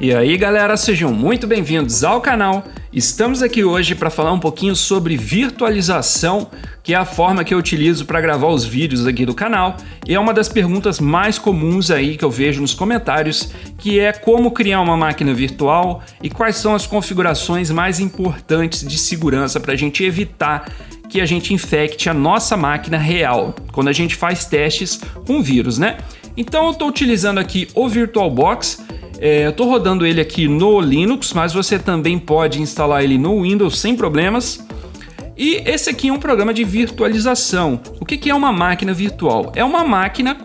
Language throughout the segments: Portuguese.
E aí galera, sejam muito bem-vindos ao canal. Estamos aqui hoje para falar um pouquinho sobre virtualização, que é a forma que eu utilizo para gravar os vídeos aqui do canal. E é uma das perguntas mais comuns aí que eu vejo nos comentários, que é como criar uma máquina virtual e quais são as configurações mais importantes de segurança para a gente evitar que a gente infecte a nossa máquina real, quando a gente faz testes com vírus, né? Então eu estou utilizando aqui o VirtualBox. Eu estou rodando ele aqui no Linux, mas você também pode instalar ele no Windows sem problemas. E esse aqui é um programa de virtualização. O que é uma máquina virtual? É uma máquina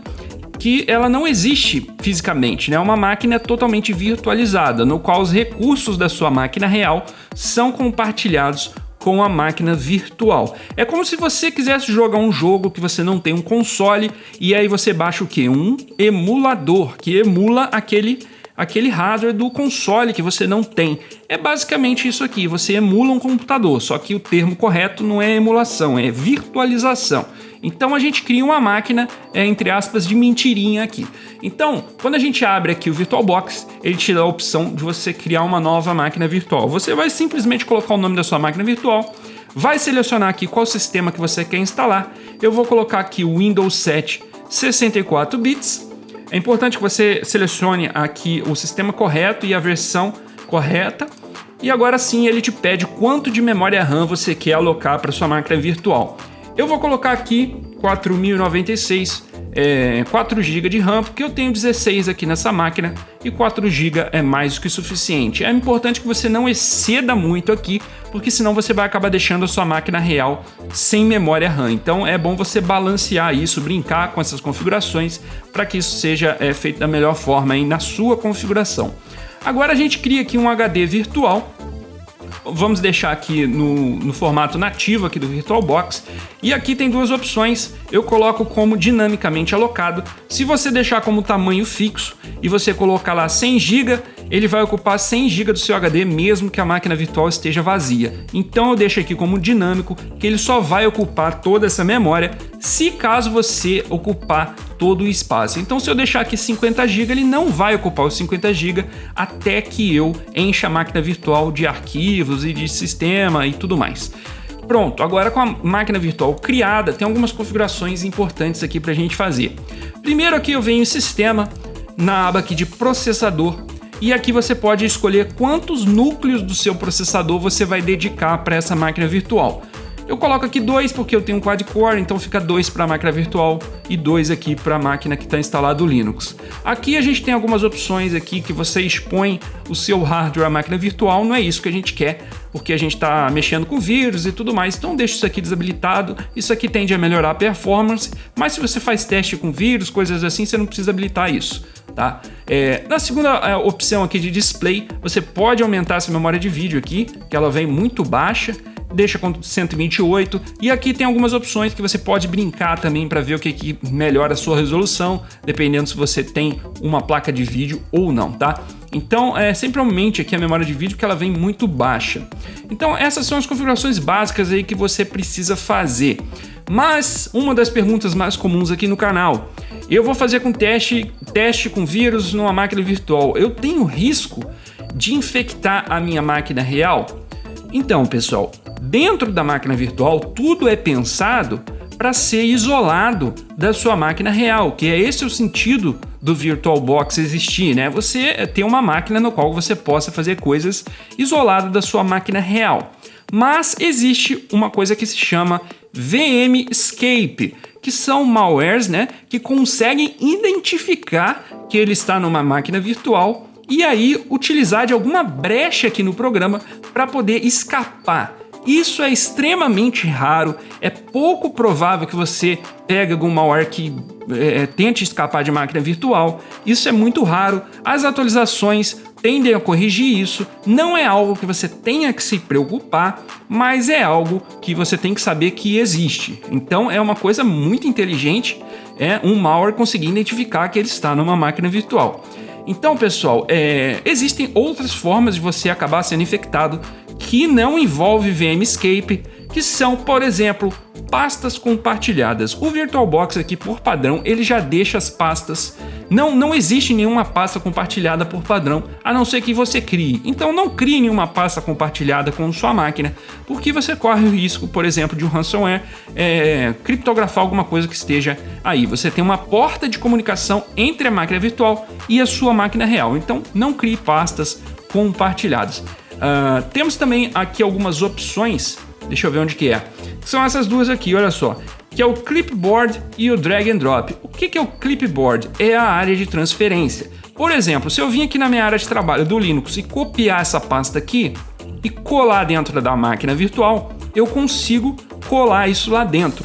que ela não existe fisicamente, né? É uma máquina totalmente virtualizada, no qual os recursos da sua máquina real são compartilhados com a máquina virtual. É como se você quisesse jogar um jogo que você não tem um console e aí você baixa o quê? Um emulador que emula aquele hardware do console que você não tem. É basicamente isso aqui, você emula um computador, só que o termo correto não é emulação, é virtualização. Então a gente cria uma máquina, entre aspas, de mentirinha aqui. Então, quando a gente abre aqui o VirtualBox, ele te dá a opção de você criar uma nova máquina virtual. Você vai simplesmente colocar o nome da sua máquina virtual, vai selecionar aqui qual sistema que você quer instalar. Eu vou colocar aqui o Windows 7 64 bits. É importante que você selecione aqui o sistema correto e a versão correta. E agora sim ele te pede quanto de memória RAM você quer alocar para sua máquina virtual. Eu vou colocar aqui 4096, 4 GB de RAM, porque eu tenho 16 aqui nessa máquina e 4 GB é mais do que suficiente. É importante que você não exceda muito aqui, porque senão você vai acabar deixando a sua máquina real sem memória RAM. Então é bom você balancear isso, brincar com essas configurações para que isso seja feito da melhor forma aí na sua configuração. Agora a gente cria aqui um HD virtual. Vamos deixar aqui no formato nativo aqui do VirtualBox. E aqui tem duas opções. Eu coloco como dinamicamente alocado. Se você deixar como tamanho fixo e você colocar lá 100 GB, ele vai ocupar 100 GB do seu HD mesmo que a máquina virtual esteja vazia. Então eu deixo aqui como dinâmico, que ele só vai ocupar toda essa memória se caso você ocupar todo o espaço. Então se eu deixar aqui 50 GB, ele não vai ocupar os 50 GB até que eu encha a máquina virtual de arquivos e de sistema e tudo mais. Pronto, agora com a máquina virtual criada, tem algumas configurações importantes aqui para a gente fazer. Primeiro aqui eu venho em sistema, na aba aqui de processador, e aqui você pode escolher quantos núcleos do seu processador você vai dedicar para essa máquina virtual. Eu coloco aqui 2 porque eu tenho um quad-core, então fica 2 para a máquina virtual e 2 aqui para a máquina que está instalado o Linux. Aqui a gente tem algumas opções aqui que você expõe o seu hardware à máquina virtual, não é isso que a gente quer, porque a gente está mexendo com vírus e tudo mais, então deixa isso aqui desabilitado. Isso aqui tende a melhorar a performance, mas se você faz teste com vírus, coisas assim, você não precisa habilitar isso. Tá? Na segunda opção aqui de display, você pode aumentar essa memória de vídeo aqui, que ela vem muito baixa, deixa com 128, e aqui tem algumas opções que você pode brincar também para ver o que melhora a sua resolução, dependendo se você tem uma placa de vídeo ou não, tá? Então sempre aumente aqui a memória de vídeo, que ela vem muito baixa. Então essas são as configurações básicas aí que você precisa fazer. Mas uma das perguntas mais comuns aqui no canal: eu vou fazer com teste com vírus numa máquina virtual, eu tenho risco de infectar a minha máquina real? Então, pessoal, dentro da máquina virtual tudo é pensado para ser isolado da sua máquina real, que é esse o sentido do VirtualBox existir, né? Você ter uma máquina no qual você possa fazer coisas isolado da sua máquina real. Mas existe uma coisa que se chama VM Escape, que são malwares, né, que conseguem identificar que ele está numa máquina virtual e aí utilizar de alguma brecha aqui no programa para poder escapar. Isso é extremamente raro, é pouco provável que você pegue algum malware que tente escapar de máquina virtual. Isso é muito raro, as atualizações tendem a corrigir isso, não é algo que você tenha que se preocupar, mas é algo que você tem que saber que existe. Então é uma coisa muito inteligente, um malware conseguir identificar que ele está numa máquina virtual. Então, pessoal, existem outras formas de você acabar sendo infectado que não envolve VM Escape, que são, por exemplo, pastas compartilhadas. O VirtualBox aqui, por padrão, ele já deixa as pastas. Não existe nenhuma pasta compartilhada por padrão, a não ser que você crie. Então não crie nenhuma pasta compartilhada com sua máquina, porque você corre o risco, por exemplo, de um ransomware criptografar alguma coisa que esteja aí. Você tem uma porta de comunicação entre a máquina virtual e a sua máquina real. Então não crie pastas compartilhadas. Temos também aqui algumas opções. Deixa eu ver onde que é. São essas duas aqui, olha só. Que é o Clipboard e o Drag and Drop. O que é o Clipboard? É a área de transferência. Por exemplo, se eu vim aqui na minha área de trabalho do Linux e copiar essa pasta aqui e colar dentro da máquina virtual, eu consigo colar isso lá dentro.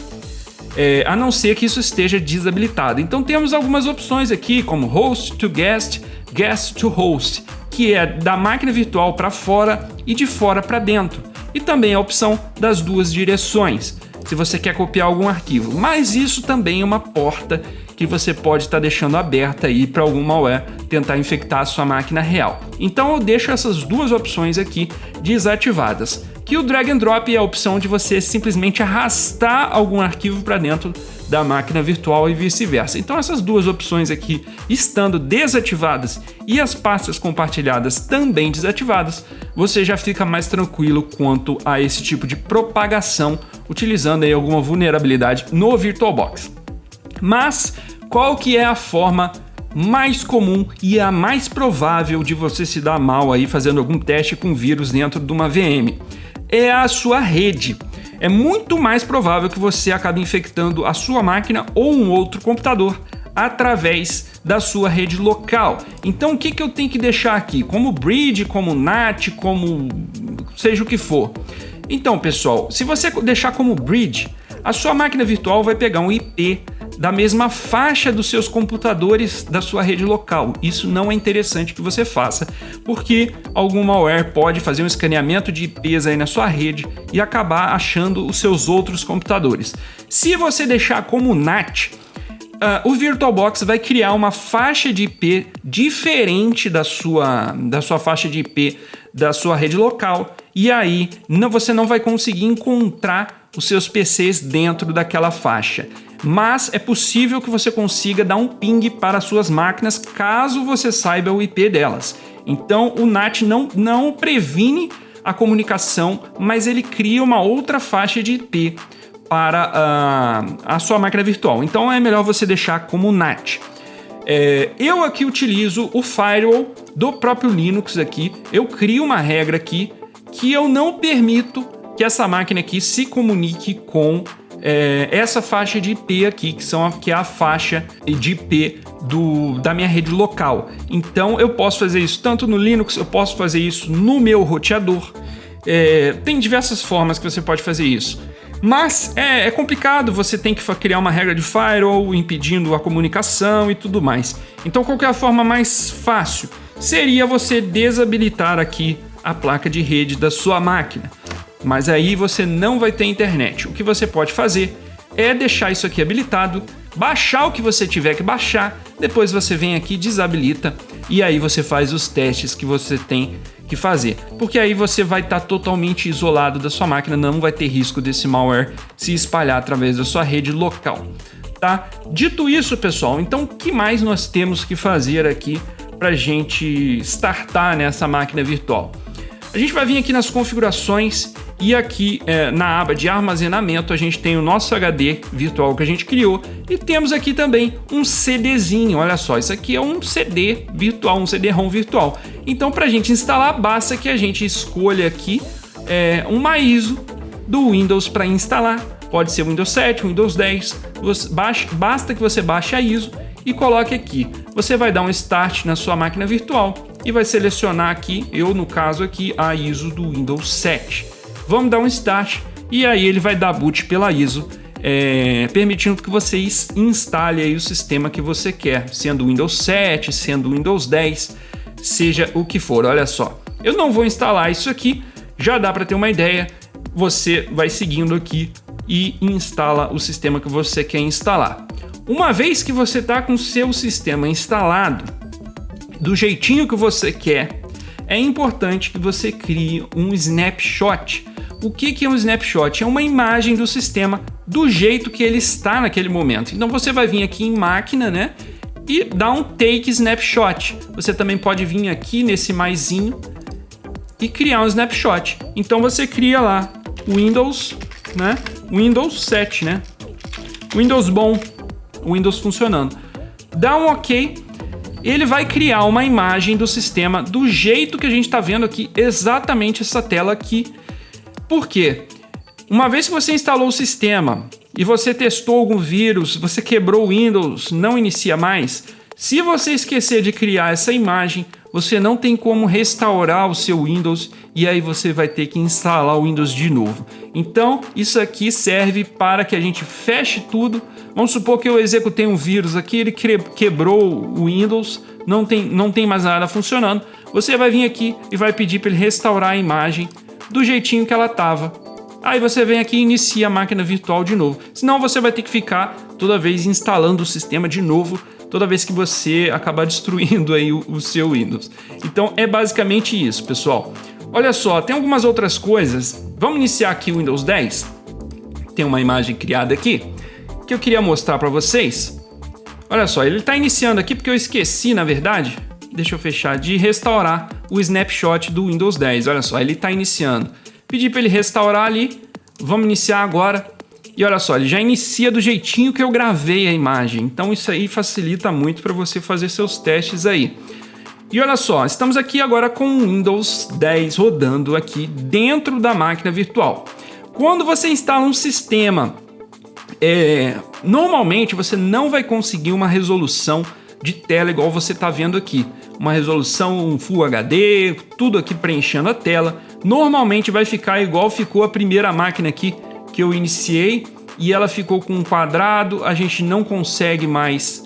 A não ser que isso esteja desabilitado. Então temos algumas opções aqui, como Host to Guest, Guest to Host, que é da máquina virtual para fora e de fora para dentro. E também a opção das duas direções, se você quer copiar algum arquivo. Mas isso também é uma porta que você pode estar deixando aberta aí para algum malware tentar infectar a sua máquina real. Então eu deixo essas duas opções aqui desativadas. Que o Drag and Drop é a opção de você simplesmente arrastar algum arquivo para dentro da máquina virtual e vice-versa. Então essas duas opções aqui estando desativadas e as pastas compartilhadas também desativadas, você já fica mais tranquilo quanto a esse tipo de propagação utilizando aí alguma vulnerabilidade no VirtualBox. Mas qual que é a forma mais comum e a mais provável de você se dar mal aí fazendo algum teste com vírus dentro de uma VM? É a sua rede. É muito mais provável que você acabe infectando a sua máquina ou um outro computador através da sua rede local. Então o que eu tenho que deixar aqui? Como bridge, como NAT, como seja o que for. Então pessoal, se você deixar como bridge, a sua máquina virtual vai pegar um IP da mesma faixa dos seus computadores da sua rede local. Isso não é interessante que você faça, porque algum malware pode fazer um escaneamento de IPs aí na sua rede e acabar achando os seus outros computadores. Se você deixar como NAT, o VirtualBox vai criar uma faixa de IP diferente da sua faixa de IP da sua rede local, e aí você não vai conseguir encontrar os seus PCs dentro daquela faixa. Mas é possível que você consiga dar um ping para as suas máquinas caso você saiba o IP delas. Então o NAT não previne a comunicação, mas ele cria uma outra faixa de IP para a sua máquina virtual. Então é melhor você deixar como NAT. Eu aqui utilizo o firewall do próprio Linux aqui. Eu crio uma regra aqui que eu não permito que essa máquina aqui se comunique com essa faixa de IP aqui, que é a faixa de IP da minha rede local. Então eu posso fazer isso tanto no Linux, eu posso fazer isso no meu roteador. Tem diversas formas que você pode fazer isso. Mas é complicado, você tem que criar uma regra de firewall impedindo a comunicação e tudo mais. Então qual que é a forma mais fácil? Seria você desabilitar aqui a placa de rede da sua máquina. Mas aí você não vai ter internet. O que você pode fazer é deixar isso aqui habilitado, baixar o que você tiver que baixar, depois você vem aqui, desabilita e aí você faz os testes que você tem que fazer. Porque aí você vai estar totalmente isolado da sua máquina, não vai ter risco desse malware se espalhar através da sua rede local. Tá? Dito isso, pessoal, então o que mais nós temos que fazer aqui para a gente startar nessa máquina virtual? A gente vai vir aqui nas configurações e aqui na aba de armazenamento a gente tem o nosso HD virtual que a gente criou e temos aqui também um CDzinho. Olha só, isso aqui é um CD virtual, um CD-ROM virtual. Então para a gente instalar basta que a gente escolha aqui uma ISO do Windows para instalar. Pode ser Windows 7, Windows 10, basta que você baixe a ISO e coloque aqui. Você vai dar um start na sua máquina virtual e vai selecionar aqui, eu no caso aqui, a ISO do Windows 7. Vamos dar um start e aí ele vai dar boot pela ISO, permitindo que você instale aí o sistema que você quer, sendo Windows 7, sendo Windows 10, seja o que for. Olha só, eu não vou instalar isso aqui, já dá para ter uma ideia. Você vai seguindo aqui e instala o sistema que você quer instalar. Uma vez que você está com o seu sistema instalado do jeitinho que você quer, é importante que você crie um snapshot, O que é um snapshot? É uma imagem do sistema do jeito que ele está naquele momento. Então você vai vir aqui em máquina, né? E dar um take snapshot. Você também pode vir aqui nesse maisinho e criar um snapshot. Então você cria lá Windows, né? Windows 7, né? Windows bom, Windows funcionando. Dá um OK. Ele vai criar uma imagem do sistema do jeito que a gente está vendo aqui, exatamente essa tela aqui. Por quê? Uma vez que você instalou o sistema e você testou algum vírus, você quebrou o Windows, não inicia mais. Se você esquecer de criar essa imagem, você não tem como restaurar o seu Windows e aí você vai ter que instalar o Windows de novo. Então, isso aqui serve para que a gente feche tudo. Vamos supor que eu executei um vírus aqui, ele quebrou o Windows, não tem mais nada funcionando. Você vai vir aqui e vai pedir para ele restaurar a imagem do jeitinho que ela estava. Aí você vem aqui e inicia a máquina virtual de novo. Senão você vai ter que ficar toda vez instalando o sistema de novo, toda vez que você acabar destruindo aí o seu Windows. Então é basicamente isso, pessoal. Olha só, tem algumas outras coisas. Vamos iniciar aqui o Windows 10. Tem uma imagem criada aqui que eu queria mostrar para vocês. Olha só, ele está iniciando aqui porque eu esqueci, na verdade, deixa eu fechar, de restaurar o snapshot do Windows 10. Olha só, ele está iniciando. Pedi para ele restaurar ali, vamos iniciar agora. E olha só, ele já inicia do jeitinho que eu gravei a imagem. Então isso aí facilita muito para você fazer seus testes aí. E olha só, estamos aqui agora com o Windows 10 rodando aqui dentro da máquina virtual. Quando você instala um sistema, normalmente você não vai conseguir uma resolução de tela igual você está vendo aqui. Uma resolução Full HD, tudo aqui preenchendo a tela. Normalmente vai ficar igual ficou a primeira máquina aqui que eu iniciei e ela ficou com um quadrado. A gente não consegue mais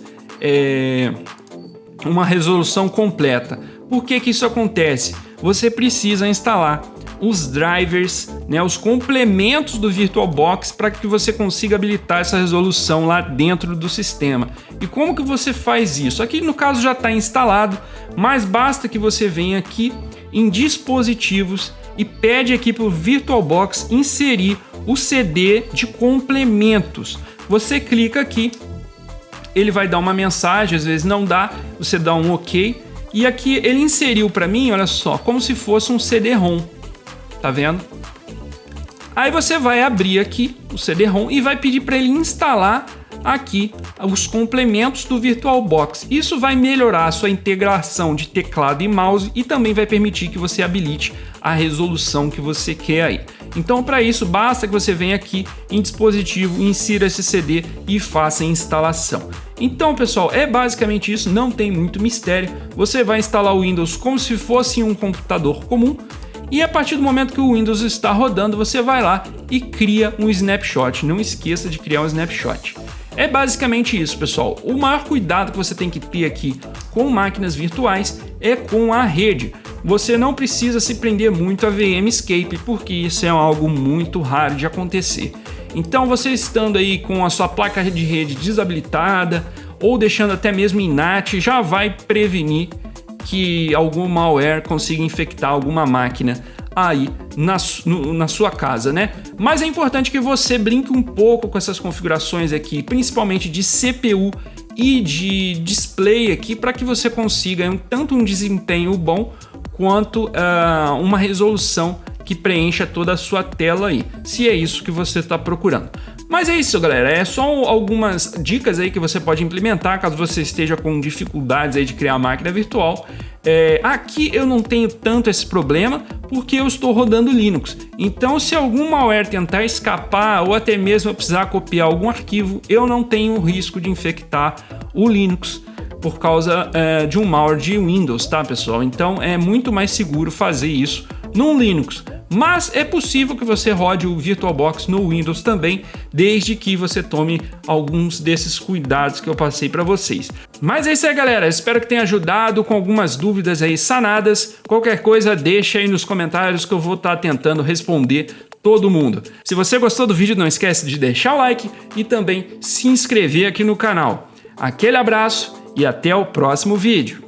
uma resolução completa. Por que isso acontece? Você precisa instalar os drivers, né, os complementos do VirtualBox para que você consiga habilitar essa resolução lá dentro do sistema. E como que você faz isso? Aqui no caso já está instalado, mas basta que você venha aqui em dispositivos e pede aqui para o VirtualBox inserir o CD de complementos. Você clica aqui, ele vai dar uma mensagem, às vezes não dá, você dá um OK. E aqui ele inseriu para mim, olha só, como se fosse um CD-ROM. Tá vendo? Aí você vai abrir aqui o CD-ROM e vai pedir para ele instalar aqui os complementos do VirtualBox. Isso vai melhorar a sua integração de teclado e mouse e também vai permitir que você habilite a resolução que você quer aí. Então, para isso, basta que você venha aqui em dispositivo, insira esse CD e faça a instalação. Então, pessoal, é basicamente isso, não tem muito mistério. Você vai instalar o Windows como se fosse um computador comum. E a partir do momento que o Windows está rodando, você vai lá e cria um snapshot. Não esqueça de criar um snapshot. É basicamente isso, pessoal. O maior cuidado que você tem que ter aqui com máquinas virtuais é com a rede. Você não precisa se prender muito a VMscape, porque isso é algo muito raro de acontecer. Então, você estando aí com a sua placa de rede desabilitada ou deixando até mesmo inat, já vai prevenir que algum malware consiga infectar alguma máquina aí na sua casa, né? Mas é importante que você brinque um pouco com essas configurações aqui, principalmente de CPU e de display aqui, para que você consiga tanto um desempenho bom quanto uma resolução que preencha toda a sua tela aí, se é isso que você está procurando. Mas é isso, galera, é só algumas dicas aí que você pode implementar caso você esteja com dificuldades aí de criar máquina virtual. Aqui eu não tenho tanto esse problema porque eu estou rodando Linux. Então, se algum malware tentar escapar ou até mesmo eu precisar copiar algum arquivo, eu não tenho o risco de infectar o Linux por causa de um malware de Windows, tá, pessoal? Então é muito mais seguro fazer isso no Linux. Mas é possível que você rode o VirtualBox no Windows também, desde que você tome alguns desses cuidados que eu passei para vocês. Mas é isso aí, galera. Espero que tenha ajudado com algumas dúvidas aí sanadas. Qualquer coisa, deixa aí nos comentários que eu vou estar tentando responder todo mundo. Se você gostou do vídeo, não esquece de deixar o like e também se inscrever aqui no canal. Aquele abraço e até o próximo vídeo.